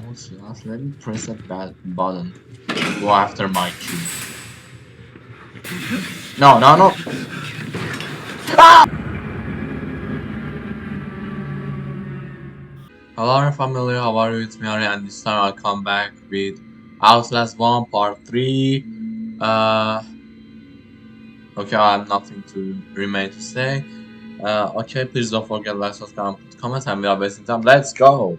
outlast. Let me press that button. Go after my cube. No, no, no. Hello family, how are you? It's me Ari, and this time I'll come back with Outlast 1 Part 3. Okay, I have nothing to remain to say. Okay, please don't forget like, subscribe, and put comments, and we are wasting time. Let's go!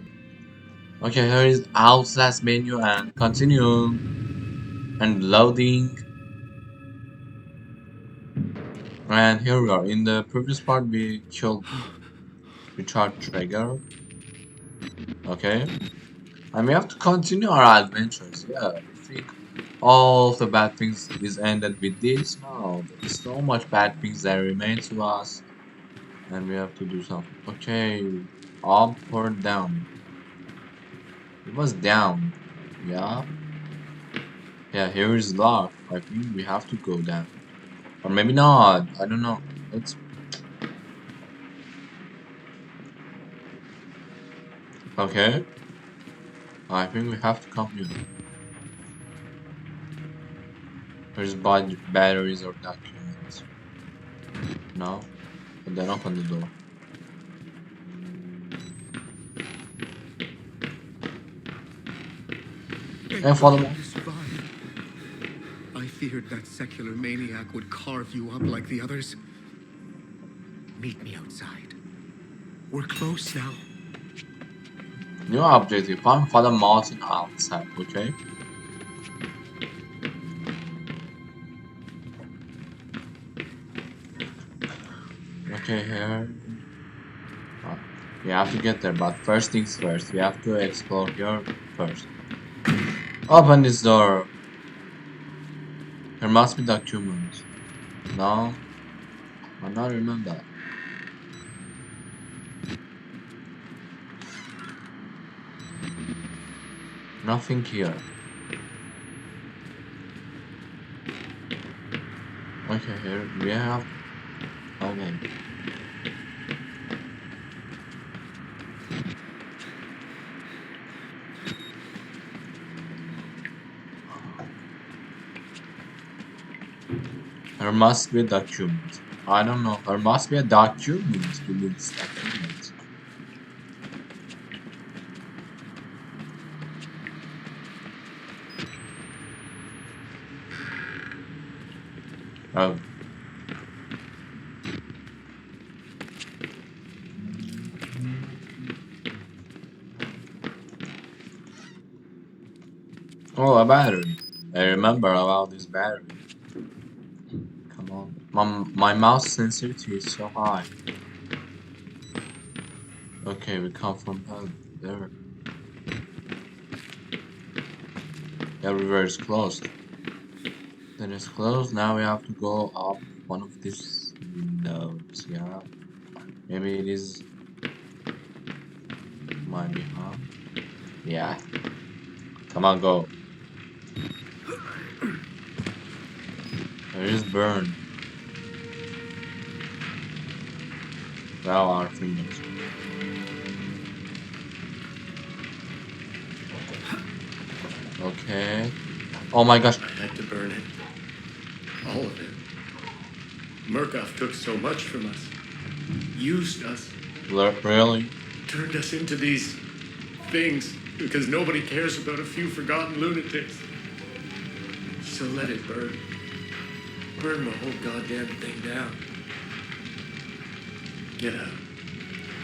Okay, here is Outlast menu and continue. And loading. And here we are. In the previous part we killed Richard Traeger. Okay. And we have to continue our adventures. Yeah, I think all of the bad things is ended with this. No, there's so much bad things that remain to us. And we have to do something. Okay. Up or down? It was down. Yeah. Yeah, here is lock. I think we have to go down. Or maybe not. I don't know. Let's. Okay. I think we have to come here. There's batteries or documents. No? And then open the door. And follow me. I feared that secular maniac would carve you up like the others. Meet me outside. We're close now. New objective. Find Father Martin outside, okay? Okay, here. We have to get there, but first things first. We have to explore here first. Open this door. There must be documents. No? I don't remember. Nothing here. Okay, here we have. Okay. There must be a document. I don't know. There must be a document. We need this document. Oh. Oh, a battery. I remember about this battery. Come on. My mouse sensitivity is so high. Okay, we come from there. Everywhere is closed. Then it's closed. Now we have to go up one of these windows. Yeah. Maybe it is. Might be, huh? Yeah. Come on, go. There is burn. Well, our fingers. Okay. Oh my gosh. I had to burn it. All of it. Murkoff took so much from us. Used us. Really? Turned us into these things because nobody cares about a few forgotten lunatics. So let it burn. Burn the whole goddamn thing down. Get out.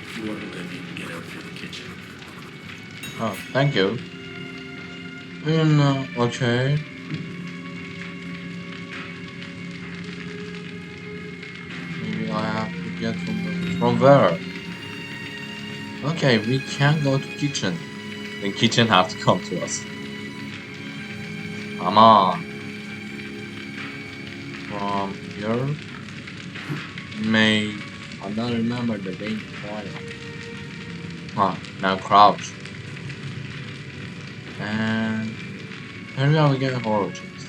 If you want to live, you can get out through the kitchen. Oh, thank you. Okay. Maybe I have to get from where? Okay, we can go to kitchen. The kitchen have to come to us. Come on. From here? I don't remember the main file. Huh, now crouch. And here we are again, horror chest.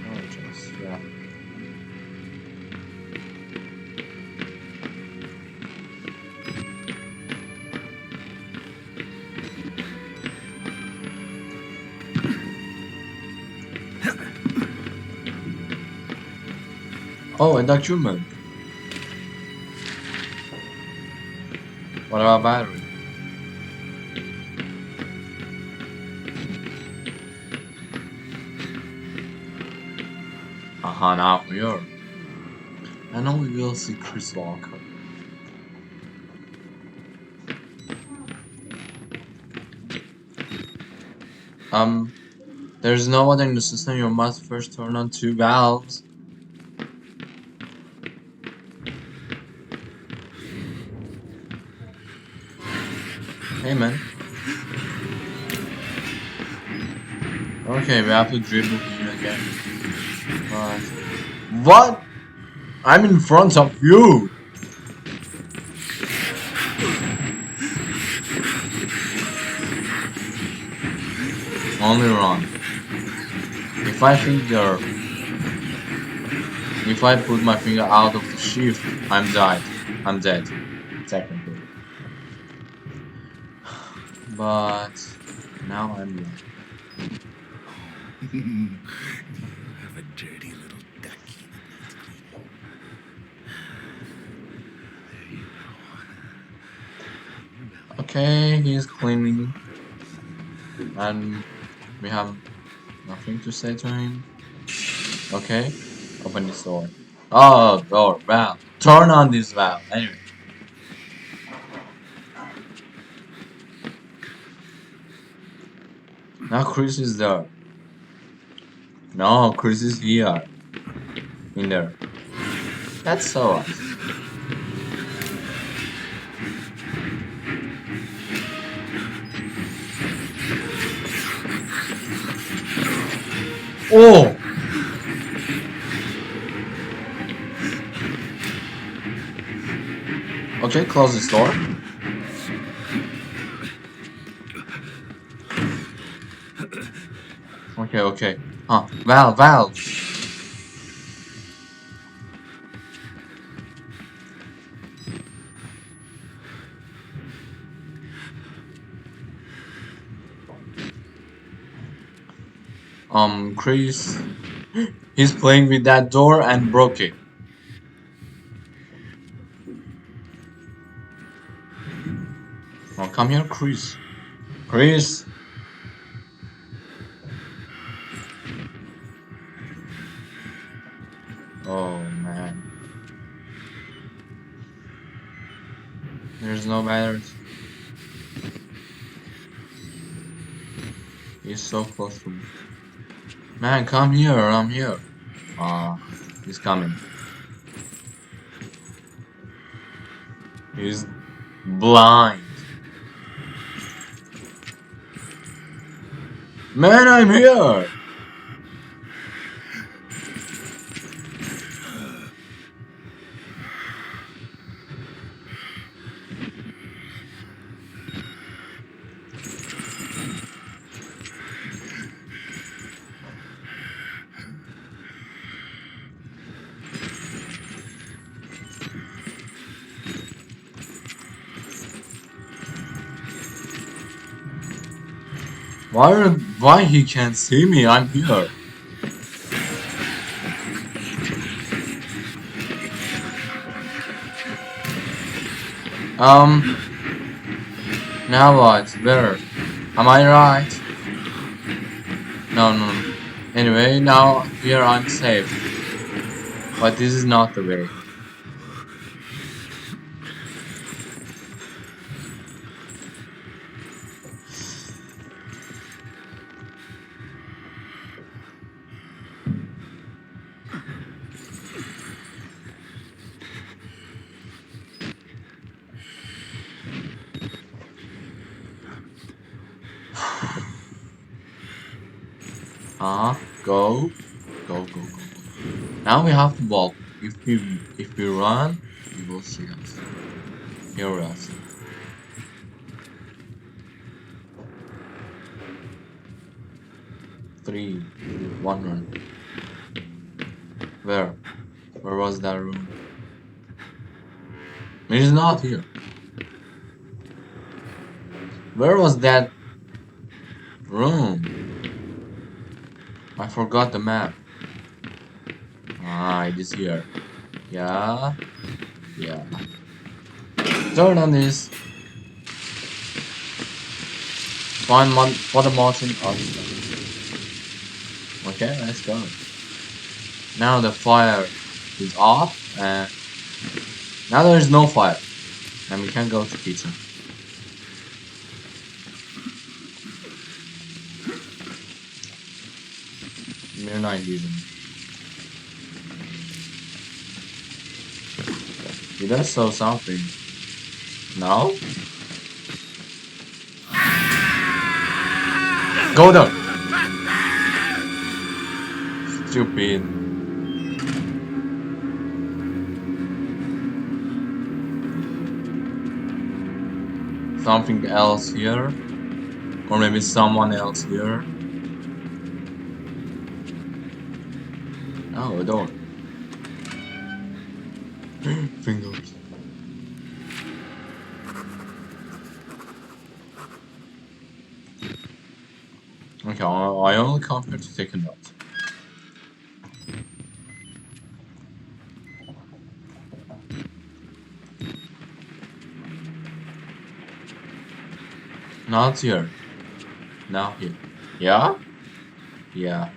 Horror chest, yeah. Oh, a document. What about battery? Aha, now here. And now we will see Chris Walker. There's no water in the system. You must first turn on 2 valves. Hey man. Okay, we have to dribble here again. But what? I'm in front of you. Only run. If I put my finger out of the shift, I'm dead. I'm dead. Technically. But now I'm dead. You have a dirty little ducky. There you go. Okay, he's cleaning. And we have nothing to say to him. Okay, open this door. Oh, door, valve. Turn on this valve. Anyway. Now Chris is there. No, Chris is here. In there. That's so right. Oh! Okay, close this door. Okay, okay. Valve. Chris, he's playing with that door and broke it. Oh, come here, Chris. Chris. Oh man. There's no batteries. He's so close to me. Man, come here, I'm here. He's coming. He's blind. Man, I'm here! Why he can't see me? I'm here. Now what? Where? Am I right? No. Anyway, now here I'm safe. But this is not the way. Go. Now we have to walk. If we run, he will see us. Hear us. Three, two, one, run. Where? Where was that room? It is not here. Where was that room? I forgot the map. Ah, it is here. Yeah. Yeah. Third one is find for the Martin outlast. Okay, let's go. Now the fire is off and now there is no fire. And we can go to kitchen. We're not using it. Did I saw something? No? Go down! Stupid. Something else here? Or maybe someone else here? Oh, a door. Fingers. Okay, I only come here to take a note. Not here. Now here. Yeah? Yeah.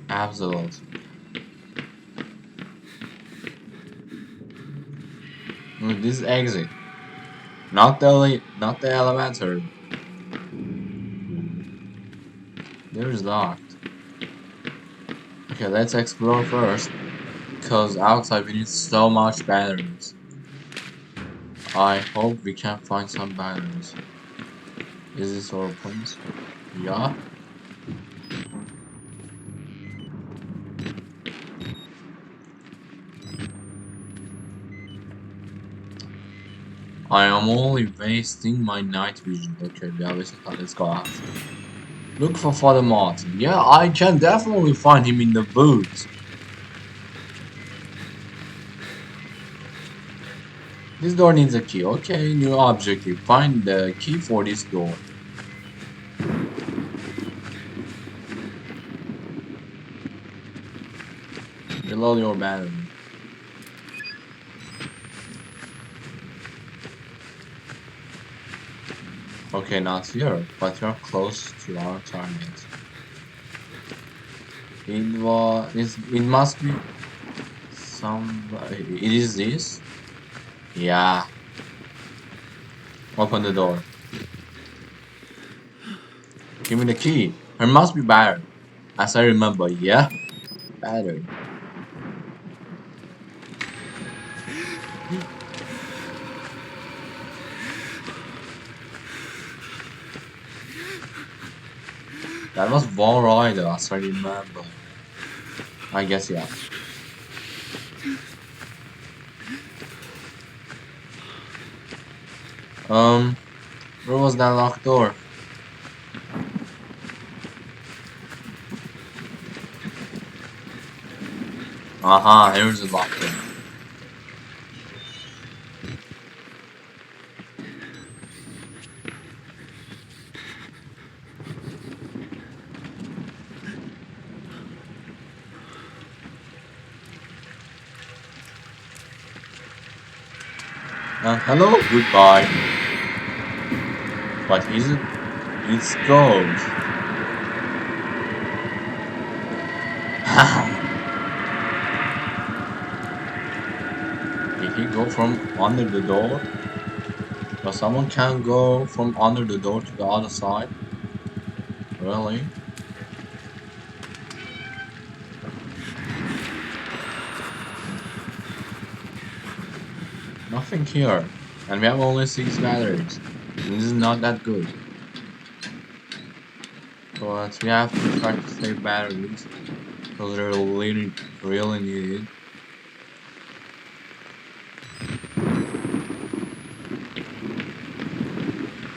Absolutely. Look, this is exit. Not the elevator. There is locked. Okay, let's explore first. Because outside we need so much batteries. I hope we can find some batteries. Is this our point? Yeah? I am only wasting my night vision. Okay, we are wasting time. Let's go out. Look for Father Martin. Yeah, I can definitely find him in the booth. This door needs a key. Okay, new objective. Find the key for this door. Reload your battery. Okay, not here, but you're close to our target. It must be somebody. It is this? Yeah. Open the door. Give me the key. There must be battery. As I remember, yeah? Battery. That was Wall Rider, as I remember. I guess, yeah. Where was that locked door? Aha, here's the locked door. Hello, goodbye. What is it? It's gold. Did he go from under the door? But someone can go from under the door to the other side? Really? Nothing here. And we have only 6 batteries. This is not that good. But we have to try to save batteries. Because they're really needed.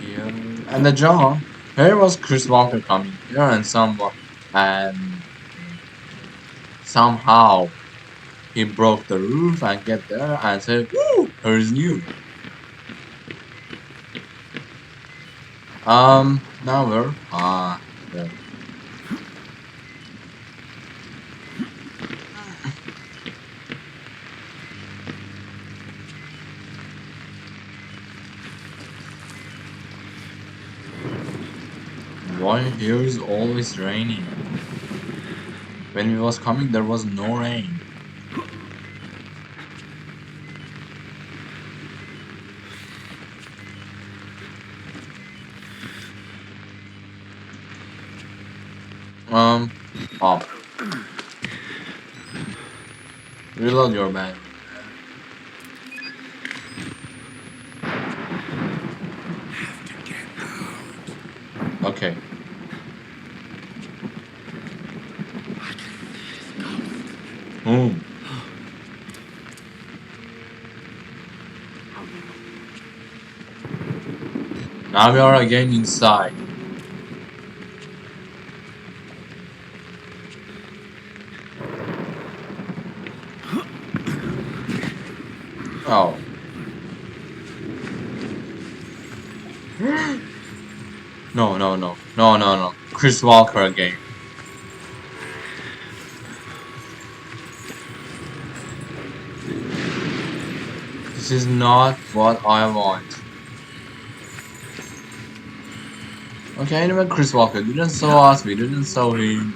Here. And the John. Here was Chris Walker coming here and somehow he broke the roof and get there and said, "Woo! Here's new." Now where? There. Why here is always raining? When we was coming, there was no rain. Oh. Reload your battery. Okay. Boom. Now we are again inside. Oh. No, no, no. No, no, no. Chris Walker again. This is not what I want. Okay, anyway, Chris Walker didn't saw us, we didn't saw him.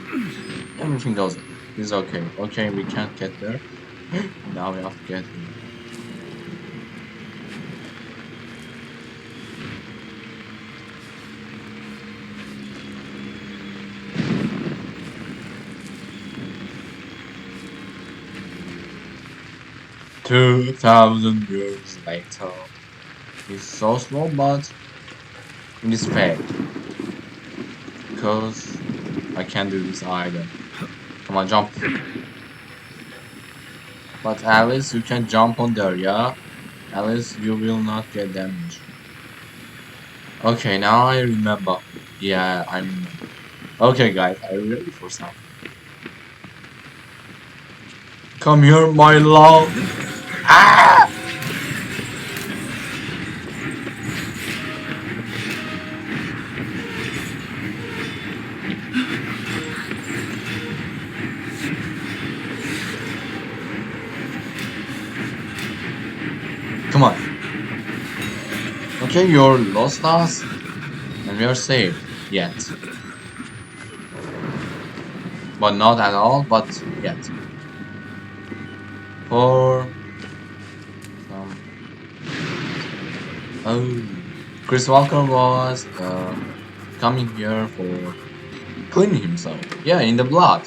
Everything goes. Is okay. Okay, we can't get there. Now we have to get here. "2,000 years later." It's so slow, but it is fake. Because I can't do this either. Come on, jump. But Alice, you can jump on there, yeah? Alice, you will not get damaged. Okay, now I remember. Yeah, I remember. Okay, guys, are you ready for something? Come here, my love. Ah! Come on. Okay, you're lost us, and we are safe. Yet. But not at all, but yet. For some... Oh, Chris Walker was coming here for cleaning himself. Yeah, in the blood.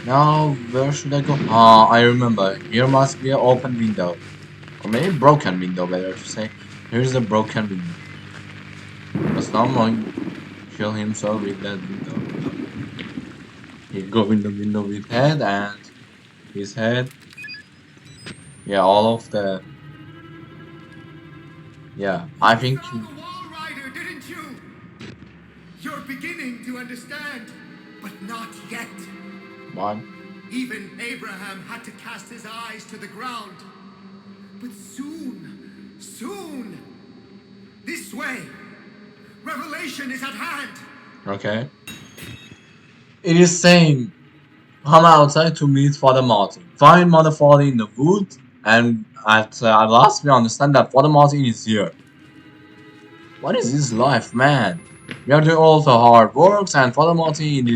Now where should I go? I remember. Here must be an open window, or maybe broken window. Better to say. Here's a broken window. But someone kill himself with that window. He go in the window with head and his head. Yeah, all of the. Yeah, I think. You found the wall rider, didn't you? You're beginning to understand, but not yet. What? Even Abraham had to cast his eyes to the ground. But soon, this way, revelation is at hand. Okay. It is saying, come outside to meet Father Martin. Find Mother Father in the wood, and at last we understand that Father Martin is here. What is this life, man? We are doing all the hard works, and Father Martin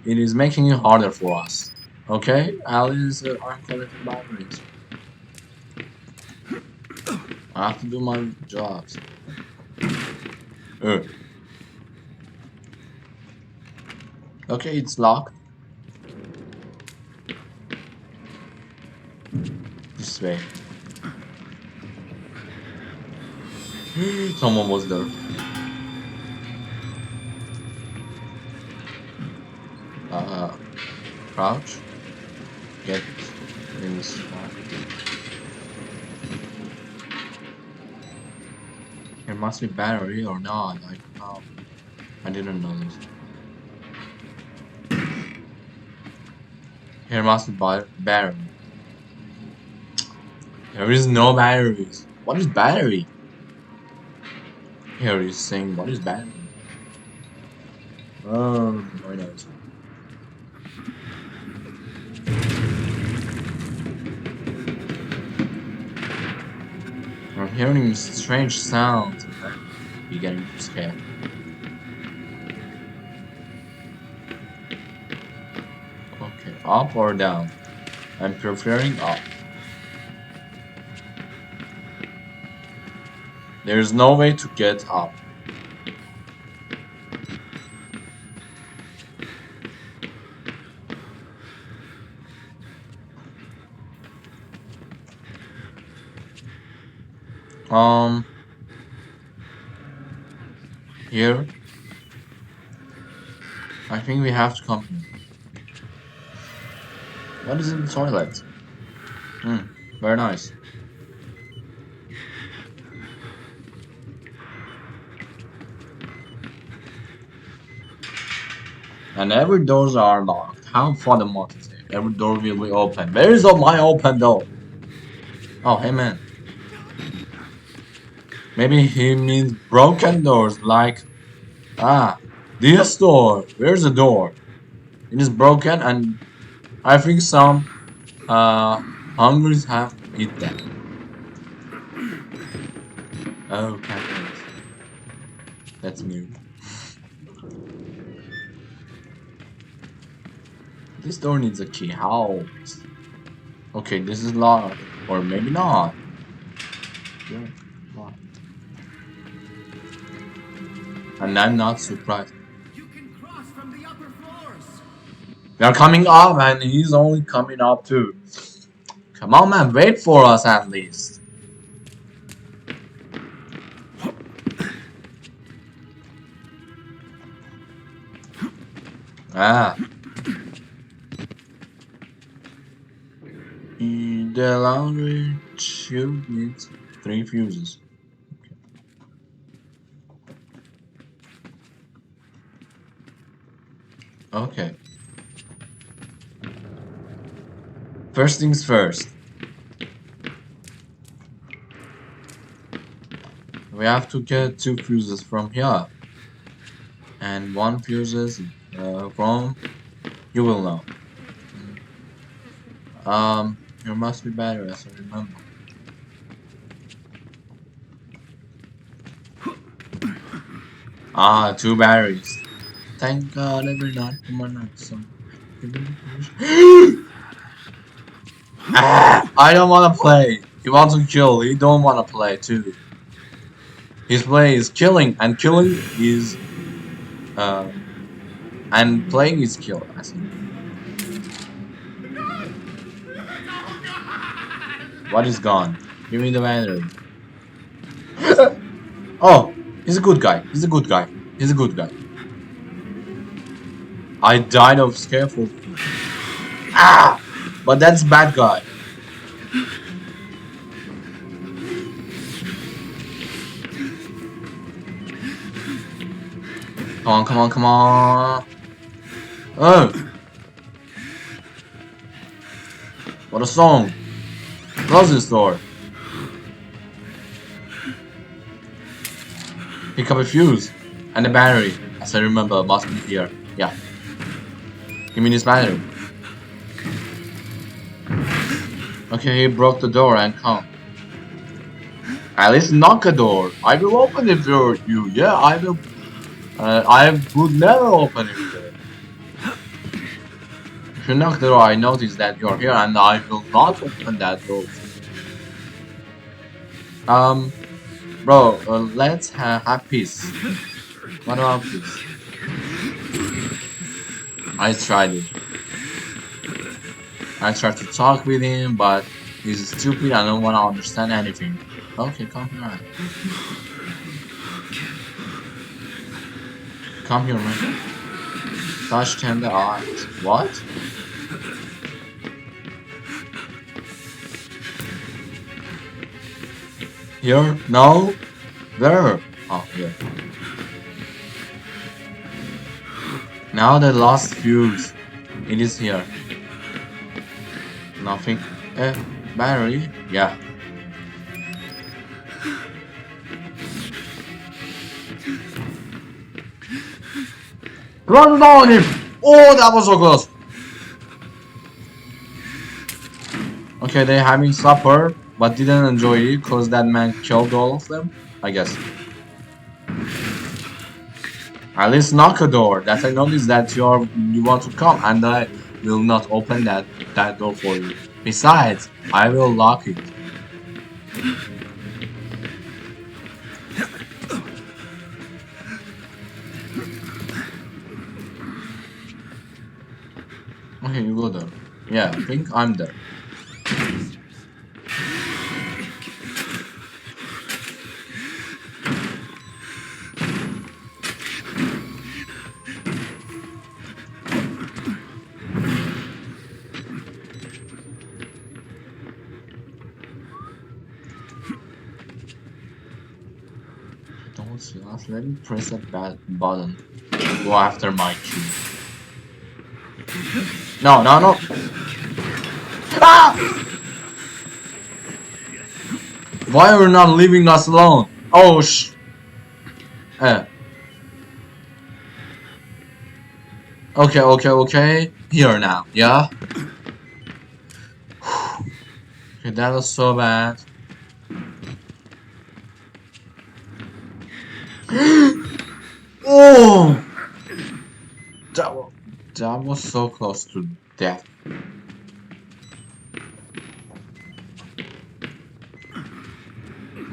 it is making it harder for us. Okay, Alice, I'm collecting batteries. I have to do my jobs. Okay, it's locked. This way. Someone was there. Crouch. Get in this spot. There must be battery or not. I don't know. I didn't know this. Here must be battery. There is no batteries. What is battery? Here is saying what is battery? Oh, I know. hearing strange sounds. You're getting scared. Okay, up or down? I'm preferring up. There's no way to get up. Here. I think we have to come here. What is in the toilet? Very nice. And every doors are locked. How far the monkey say? Every door will be open. Where is my open door? Oh, hey man. Maybe he means broken doors, like this door. Where's the door? It is broken, and I think some hungries have eat them. Oh, cactus. That's new. This door needs a key. How? Okay, this is locked, or maybe not. Yeah, locked. And I'm not surprised. You can cross from the upper floors. We are coming up, and he's only coming up too. Come on, man, wait for us at least. The laundry chute needs 3 fuses. Okay. First things first. We have to get 2 fuses from here. And 1 fuses from... You will know. There must be batteries, I remember. Ah, 2 batteries. Thank God every night for my night song. I don't wanna play. He wants to kill. He don't wanna play too. His play is killing, and killing is and playing is kill. I think. What is gone? Give me the battery. Oh, he's a good guy. He's a good guy. He's a good guy. I died of scaffold. But that's bad guy. Come on, come on, come on. Oh. What a song. Close this door. Pick up a fuse. And a battery. As I remember, must be here. Yeah. Give me this battery. Okay, he broke the door and come. At least knock a door. I will open it for you. Yeah, I will. I would never open it. If you knock the door, I notice that you're here, and I will not open that door. Bro, let's have peace. What about peace? I tried it. I tried to talk with him, but he's stupid. I don't want to understand anything. Okay, come here. Come here, man. Touch tender eyes. What? Here? No? Where? Oh, here. Now the last fuse. It is here. Nothing. Battery? Yeah. Run down him! Oh, that was so close. Okay, they're having supper. but didn't enjoy it because that man killed all of them? I guess. At least knock a door that I notice that you want to come, and I will not open that door for you. Besides, I will lock it. Okay, you go there. Yeah, I think I'm there. Don't see us. Let me press that button. Go after my cue. No, no, no. Ah! Why are you not leaving us alone? Oh, eh. Okay, okay, okay. Here now, yeah? Okay, that was so bad. Oh! That was so close to death.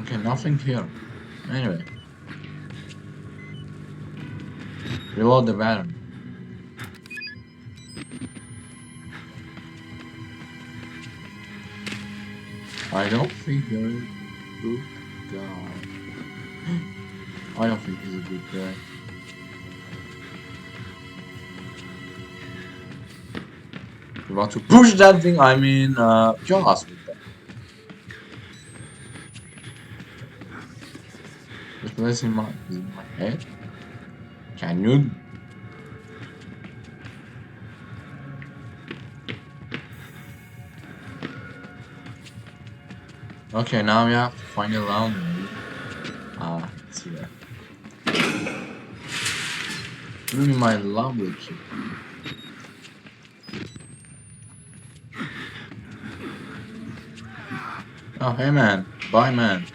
Okay, nothing here. Anyway. Reload the battery. I don't think you're a good guy. I don't think he's a good guy. You want to push that thing? I mean, kill us with that. Just place in my head. Can you? Okay, now we have to find a laundry. It's here. Give me my laundry key. Oh, hey man. Bye man.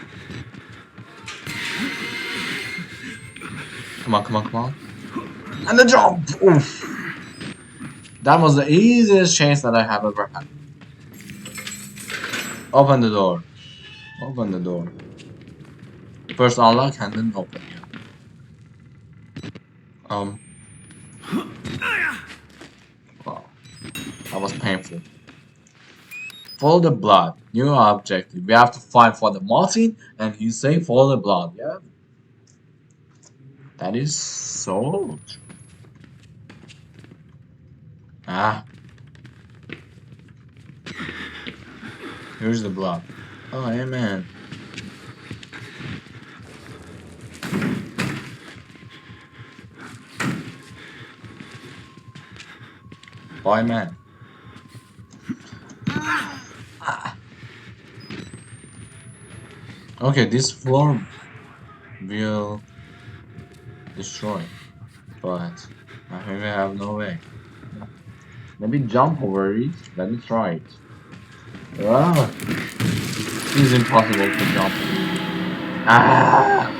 Come on, come on, come on. And the jump! Oof. That was the easiest chance that I have ever had. Open the door. Open the door. First unlock and then open, yeah. Wow. That was painful. Follow the blood. New objective. We have to fight for the Martin and he say follow the blood, yeah? That is so true. Ah. Here's the blood. Oh, hey man. Bye man. Okay, this floor will destroy, but I think I have no way. Maybe jump over it. Let me try it. Ah, it is impossible to jump. Ah!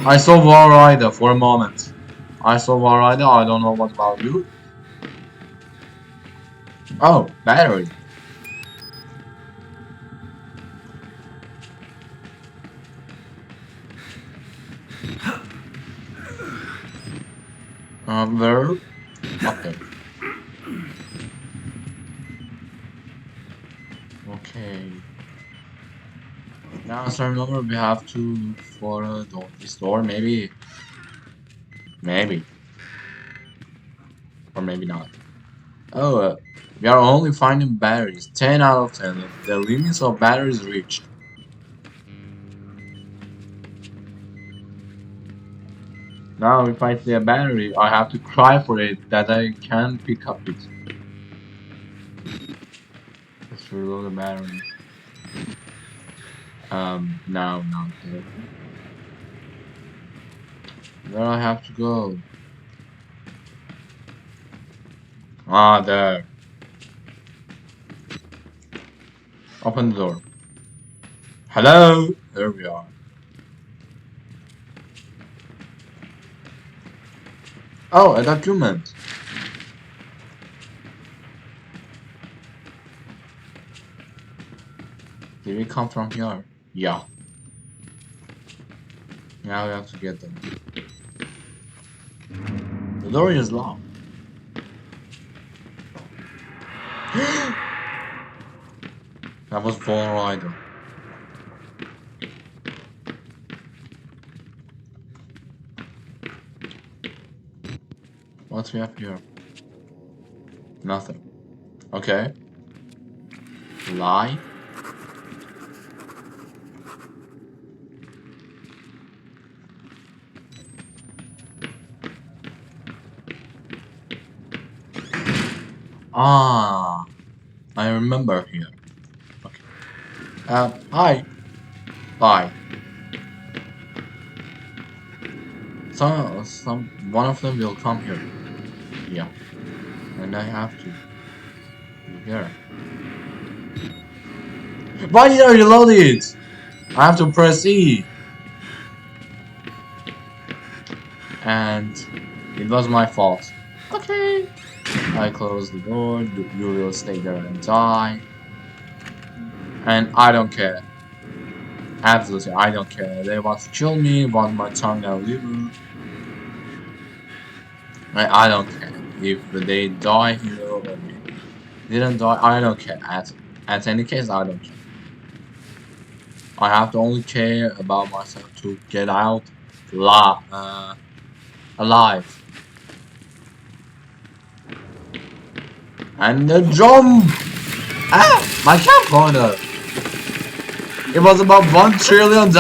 I saw War Rider for a moment. I saw War Rider. I don't know what about you. Oh, battery. Where? Okay. Okay. Now, as I remember, we have to look for a door. This door, maybe. Maybe. Or maybe not. Oh, we are only finding batteries. 10 out of 10. The limits of batteries reached. Now, if I see a battery, I have to cry for it that I can pick up it. Let's reload the battery. No, not there. Where I have to go? Ah, there. Open the door. Hello? There we are. Oh, a document. Did we come from here? Yeah. Now we have to get them. The door is locked. That was Paul Ryder. What we have here? Nothing. Okay. Lie. Ah, I remember here. Okay. Hi. Bye. One of them will come here. Yeah. And I have to be here. Why did I reload it? I have to press E. And it was my fault. Okay. I close the door. You will stay there and die. And I don't care. Absolutely, I don't care. They want to kill me, want my tongue and liver. I don't care. If they die here or didn't die, I don't care. At any case, I don't care. I have to only care about myself to get out alive. And the jump! Ah! My camcorder! It was about $1 trillion!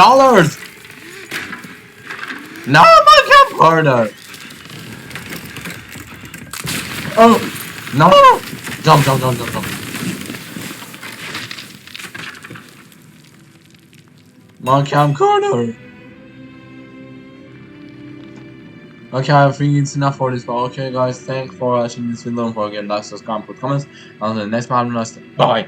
Now my camcorder! Oh! No! Jump, jump, jump, jump, jump. My camcorder! Okay, I think it's enough for this, but okay guys, thanks for watching this video. Don't forget to like, subscribe, put comments. Until the next time, bye!